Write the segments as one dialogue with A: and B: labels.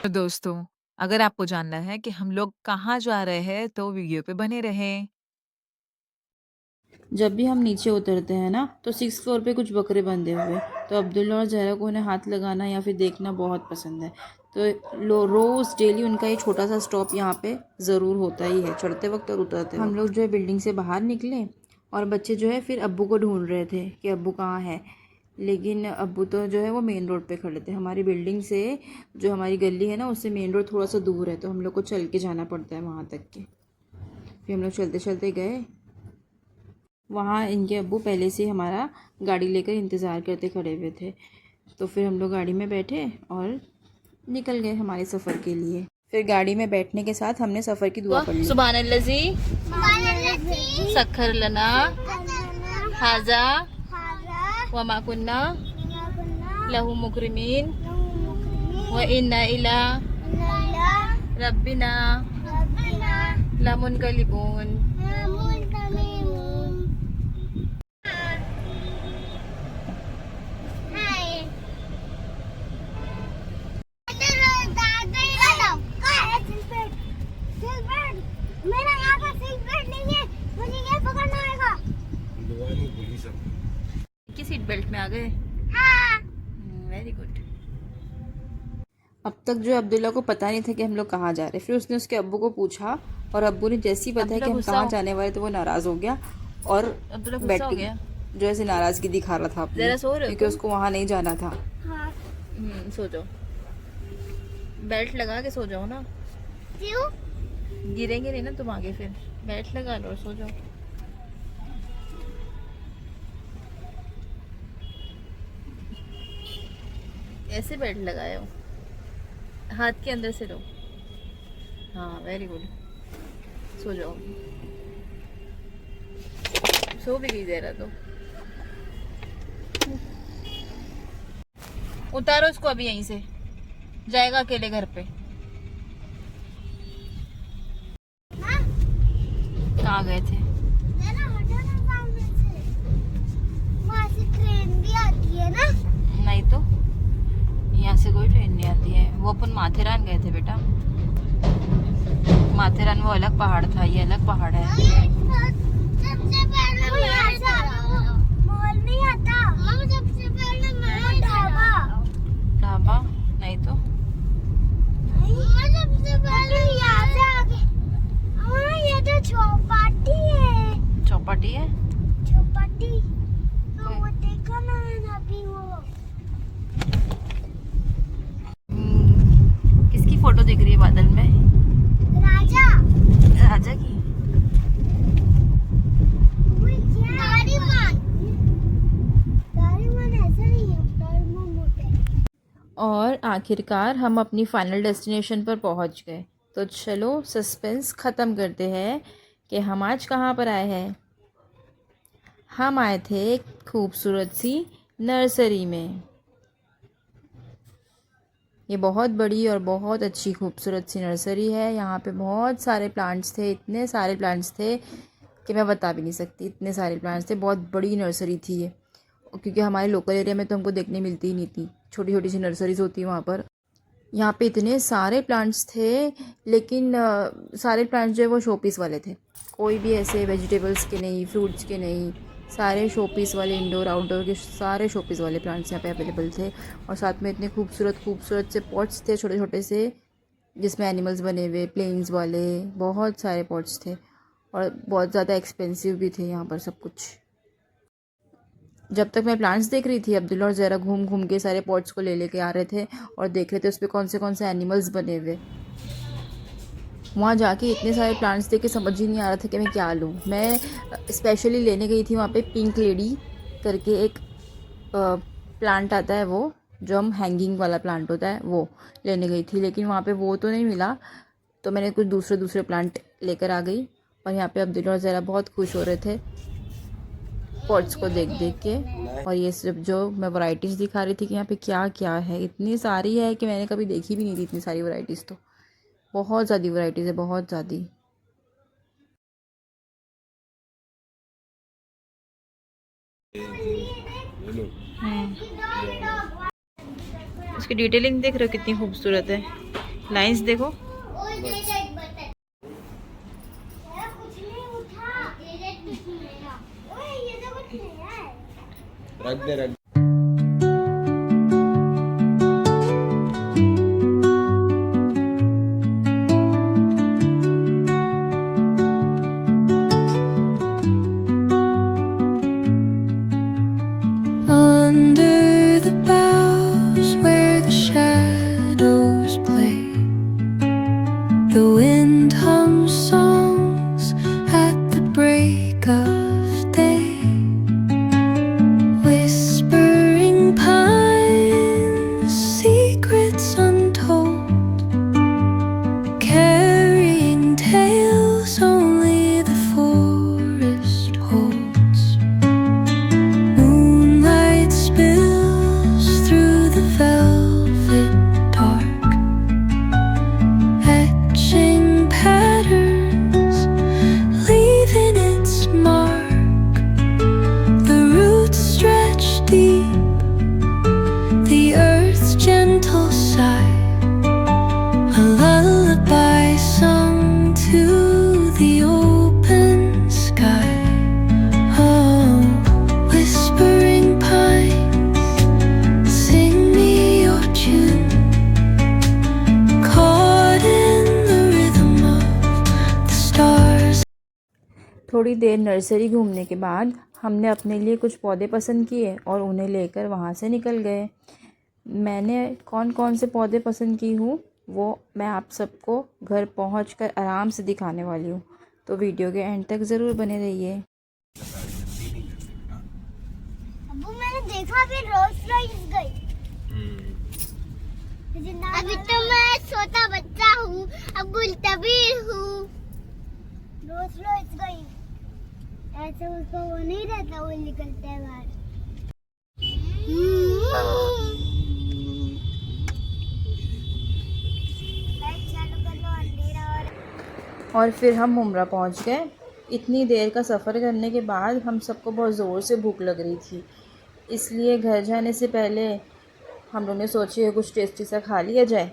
A: तो दोस्तों, अगर आपको जानना है कि हम लोग कहाँ जा रहे हैं तो वीडियो पे बने रहें।
B: जब भी हम नीचे उतरते हैं ना तो 6 फ्लोर पे कुछ बकरे बंधे हुए, तो अब्दुल्ला और जहरा को उन्हें हाथ लगाना या फिर देखना बहुत पसंद है। तो रोज़ डेली उनका ये छोटा सा स्टॉप यहाँ पे ज़रूर होता ही है, चढ़ते वक्त और उतरते वक्त। हम लोग जो है बिल्डिंग से बाहर निकले और बच्चे जो है फिर अब्बू को ढूंढ रहे थे कि अब्बू कहाँ है, लेकिन अब्बू तो जो है वो मेन रोड पे खड़े थे। हमारी बिल्डिंग से जो हमारी गली है ना उससे मेन रोड थोड़ा सा दूर है, तो हम लोग को चल के जाना पड़ता है वहाँ तक के। फिर हम लोग चलते चलते गए। वहाँ इनके अब्बू पहले से हमारा गाड़ी लेकर इंतज़ार करते खड़े हुए थे, तो फिर हम लोग गाड़ी में बैठे और निकल गए हमारे सफ़र के लिए। फिर गाड़ी में बैठने के साथ हमने सफ़र की दुआ पढ़ ली।
C: सुभानल्लज़ी सखर लना हाजा व मा कुन्ना लहू मुकरिमीन व इन्ना इला रब्बिना लमुनकलिबून।
D: मेरा यहाँ पर सीट बेल्ट नहीं है, मुझे ये पकड़ना आएगा।
C: की सीट बेल्ट में आ गए।
D: हाँ।
C: Very good.
B: अब तक जो अब्दुल्ला को पता नहीं था कि हम लोग कहाँ जा रहे। फिर उसने उसके अब्बू को पूछा और अब्बू ने जैसे ही पता है कि हम कहाँ जाने वाले तो वो नाराज़ हो गया और
C: अब्दुल्ला
B: बैठ
C: गुस्सा हो
B: के
C: गया।
B: जो ऐसे नाराज़गी दिखा रहा था अपनी,
C: जरा सो रहे हो
B: क्योंकि
C: तुम?
B: उसको वहाँ नहीं जाना था।
D: हाँ।
C: सो जाओ, बेल्ट लगा के सो जाओ ना,
D: क्यों?
C: गिरेंगे नहीं ना तुम आगे। फिर बेल्ट लगा लो और सो जाओ। ऐसे बेल्ट लगाए हो, हाथ के अंदर से लो। हाँ वेरी गुड, सो जाओ। सो भी गई जरा तो। उतारो इसको अभी यहीं से, जाएगा अकेले घर पे। कहाँ गए थे?
D: ना हटाना सामने से। वहाँ से ट्रेन भी आती है ना।
C: नहीं तो यहाँ से कोई ट्रेन नहीं आती है। वो अपन माथेरान गए थे बेटा। माथेरान वो अलग पहाड़ था, ये अलग पहाड़ है।
D: सबसे पहले मॉल नहीं आता। सबसे पहले मैं ढाबा।
C: ढाबा नहीं तो
D: सबसे पहले यहाँ से आगे। हाँ ये तो चौपाटी है।
C: चौपाटी है।
D: चौपाटी तो वो देखा ना मैंने अभी वो।
C: किसकी फोटो दिख रही है बादल में?
D: राजा।
C: राजा की।
D: ऐसा नहीं है, मोटे।
B: और आखिरकार हम अपनी फाइनल डेस्टिनेशन पर पहुंच गए। तो चलो सस्पेंस ख़त्म करते हैं कि हम आज कहाँ पर आए हैं। हम आए थे एक खूबसूरत सी नर्सरी में। ये बहुत बड़ी और बहुत अच्छी खूबसूरत सी नर्सरी है। यहाँ पे बहुत सारे प्लांट्स थे, इतने सारे प्लांट्स थे कि मैं बता भी नहीं सकती, इतने सारे प्लांट्स थे। बहुत बड़ी नर्सरी थी ये, क्योंकि हमारे लोकल एरिया में तो हमको देखने मिलती ही नहीं थी। छोटी छोटी सी नर्सरीज होती है वहाँ पर। यहाँ पे इतने सारे प्लांट्स थे, लेकिन सारे प्लांट्स जो है वो शोपीस वाले थे। कोई भी ऐसे वेजिटेबल्स के नहीं, फ्रूट्स के नहीं, सारे शोपीस वाले, इंडोर आउटडोर के सारे शोपीस वाले प्लांट्स यहाँ पे अवेलेबल थे। और साथ में इतने खूबसूरत खूबसूरत से पॉट्स थे, छोटे छोटे से, जिसमें एनिमल्स बने हुए, प्लेन्स वाले, बहुत सारे पॉट्स थे। और बहुत ज़्यादा एक्सपेंसिव भी थे यहाँ पर सब कुछ। जब तक मैं प्लांट्स देख रही थी, अब्दुल्ला और ज़रा घूम घूम के सारे पॉट्स को ले लेके आ रहे थे और देख रहे थे उस पर कौन से एनिमल्स बने हुए। वहाँ जाके इतने सारे प्लांट्स देख के समझ ही नहीं आ रहा था कि मैं क्या लूँ। मैं स्पेशली लेने गई थी वहाँ पे पिंक लेडी करके एक प्लांट आता है, वो जो हम हैंगिंग वाला प्लांट होता है, वो लेने गई थी। लेकिन वहाँ पे वो तो नहीं मिला, तो मैंने कुछ दूसरे प्लांट लेकर आ गई। और यहाँ पे अब्दुल्ला और ज़रा बहुत खुश हो रहे थे पॉट्स को देख देख के। और ये सब जो मैं वैरायटीज़ दिखा रही थी कि यहाँ पे क्या क्या है, इतनी सारी है कि मैंने कभी देखी भी नहीं थी इतनी सारी वैरायटीज़। तो बहुत ज़्यादा वैरायटीज़ है, बहुत ज़्यादा।
C: इसकी डिटेलिंग देख रहे हो कितनी खूबसूरत है।
A: लाइंस देखो।
D: ओए दे दे एक बर्तन। यार कुछ नहीं उठा। दे दे कुछ नहीं है। ओए ये तो कुछ नहीं है।
E: रख दे रख।
F: Under the boughs where the shadows play, the wind hums songs at the break of day. Whispering pines, secrets untold, carrying tales only the forest holds. Moonlight spills through the velvet dark, etching patterns, leaving its mark. The roots stretch deep, the earth's gentle sigh, a lullaby sung to the open sky. Oh, whispering pines, sing me your tune, caught in the rhythm of the stars.
B: थोड़ी देर nursery घूमने के बाद हमने अपने लिए कुछ पौधे पसंद किए और उन्हें लेकर वहाँ से निकल गए। मैंने कौन कौन से पौधे पसंद की हूँ वो मैं आप सबको घर पहुँचकर आराम से दिखाने वाली हूँ, तो वीडियो के एंड तक ज़रूर बने रहिए।
D: अबू मैंने देखा फिर रोज रॉयस गई। अभी तो मैं छोटा बच्चा हूँ, अब तबीर हूँ। रोज रॉयस गई, ऐसे उसको वो नहीं रहता, वो निकलते हैं बाहर। लाइट चालू कर लो, अंधेरा हो रहा।
B: और फिर हम मुमरा पहुंच गए। इतनी देर का सफ़र करने के बाद हम सबको बहुत ज़ोर से भूख लग रही थी, इसलिए घर जाने से पहले हम लोगों ने सोचे कुछ टेस्टी सा खा लिया जाए,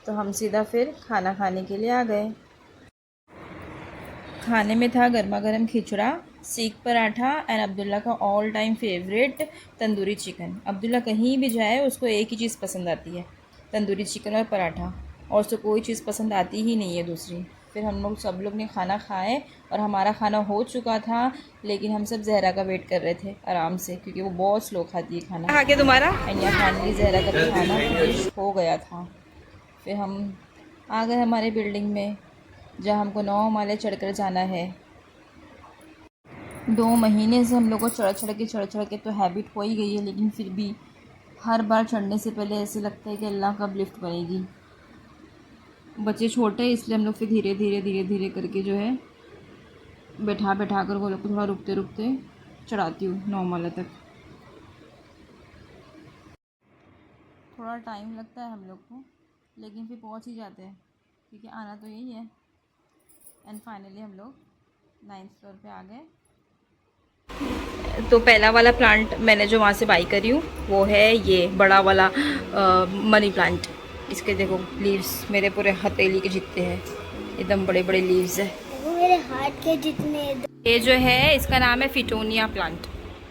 B: तो हम सीधा फिर खाना खाने के लिए आ गए। खाने में था गर्मा गर्म खिचड़ा, सीख पराठा एंड अब्दुल्ला का all time favourite tandoori chicken. Abdullah कहीं भी जाए उसको एक ही चीज़ पसंद आती है, तंदूरी चिकन और पराठा, और उसको कोई चीज़ पसंद आती ही नहीं है दूसरी। फिर हम लोग सब लोग ने खाना खाए और हमारा खाना हो चुका था, लेकिन हम सब जहरा का वेट कर रहे थे आराम से, क्योंकि वो बहुत स्लो खाती है खाना।
A: खा के तुम्हारा
B: एंड यहाँ फाइनली जहरा का भी खाना फिनिश हो गया था। फिर हम आ गए हमारे बिल्डिंग में, जहाँ हमको 9 माले चढ़कर जाना है। 2 महीने से हम लोग को चढ़ चढ़ के तो हैबिट हो ही गई है, लेकिन फिर भी हर बार चढ़ने से पहले ऐसे लगता है कि अल्लाह कब लिफ्ट बनेगी। बच्चे छोटे हैं इसलिए हम लोग फिर धीरे धीरे करके जो है बैठा कर वो लोग को थोड़ा रुकते रुकते चढ़ाती हूँ 9 माला तक। थोड़ा टाइम लगता है हम लोग को, लेकिन फिर पहुँच ही जाते हैं, क्योंकि आना तो यही है। एंड फाइनली हम लोग 9th फ्लोर पे आ गए।
A: तो पहला वाला प्लांट मैंने जो वहाँ से बाई करी हूँ वो है ये बड़ा वाला मनी प्लांट। इसके देखो लीव्स मेरे पूरे हथेली के जितने हैं, एकदम बड़े बड़े लीव्स है।
D: वो मेरे हाथ के जितने।
A: ये जो है इसका नाम है फिटोनिया प्लांट।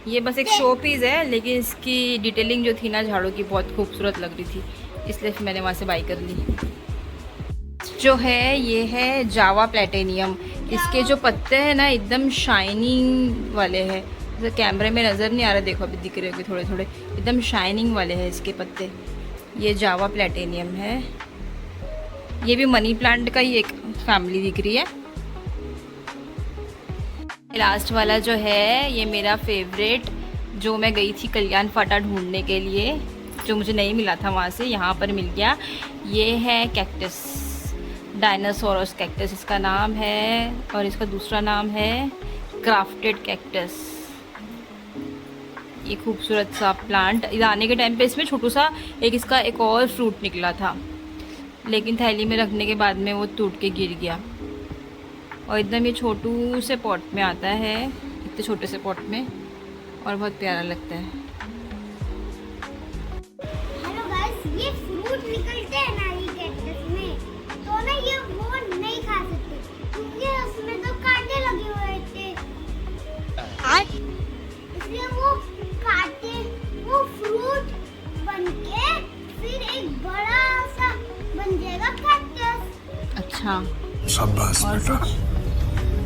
A: ये बस एक शो पीस है, लेकिन इसकी डिटेलिंग जो थी ना झाड़ों की बहुत खूबसूरत लग रही थी, इसलिए फिर मैंने वहाँ से बाई कर ली। जो है ये है जावा प्लेटेनियम। इसके जो पत्ते हैं ना एकदम शाइनिंग वाले हैं, जैसे कैमरे में नज़र नहीं आ रहा, देखो अभी दिख रहे होंगे थोड़े थोड़े, एकदम शाइनिंग वाले हैं इसके पत्ते। ये जावा प्लेटेनियम है। ये भी मनी प्लांट का ही एक फैमिली दिख रही है। लास्ट वाला जो है ये मेरा फेवरेट, जो मैं गई थी कल्याण फाटा ढूंढने के लिए, जो मुझे नहीं मिला था वहाँ से यहाँ पर मिल गया। ये है कैक्टस, डायनासोरस कैक्टस इसका नाम है, और इसका दूसरा नाम है क्राफ्टेड कैक्टस। ये खूबसूरत सा प्लांट, आने के टाइम पे इसमें छोटू सा इसका एक और फ्रूट निकला था, लेकिन थैली में रखने के बाद में वो टूट के गिर गया। और एकदम ये छोटू से पॉट में आता है, इतने छोटे से पॉट में, और बहुत प्यारा लगता है।
D: हेलो गाइस, ये फ्रूट निकलते हैं ना ये कैक्टस में,
A: अच्छा,
E: शाबाश
A: और
E: बेटा,
A: कुछ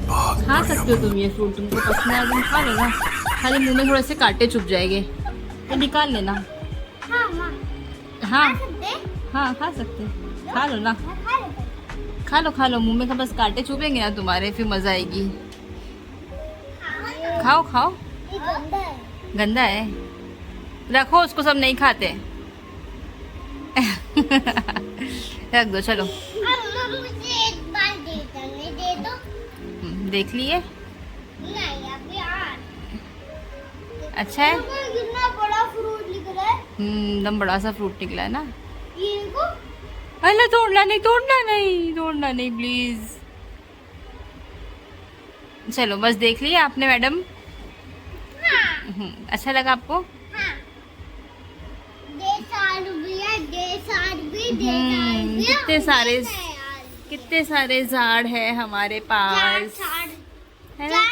E: बहुत
A: खा
E: बढ़िया।
A: सकते हो तुम ये फ्रूट, तुमको पसंद है तुम खा लो ना। खाली मुंह में थोड़े से कांटे चुभ जाएंगे तो निकाल लेना।
D: हाँ माँ,
A: हाँ
D: सकते?
A: हाँ खा सकते, खा लो ना,
D: मैं खा लेता हूँ।
A: खा लो मुंह में का बस कांटे चुभेंगे ना तुम्हारे, फिर मज़ा आएगी। खाओ खाओ।
D: ये गंदा है।
A: गंदा है, रखो उसको, सब नहीं खाते। रख दो चलो।
D: अम्मा मुझे एक बार दे दो।
A: देख लिए,
D: नहीं अब यार,
A: अच्छा है।
D: कितना बड़ा फ्रूट निकला है।
A: एकदम बड़ा सा फ्रूट निकला है ना।
D: ये को
A: अरे तोड़ना नहीं प्लीज। चलो बस देख लिया आपने मैडम। अच्छा लगा आपको?
D: हाँ, देसार भी है, देसार भी,
A: कितने सारे झाड़ है हमारे पास, है ना?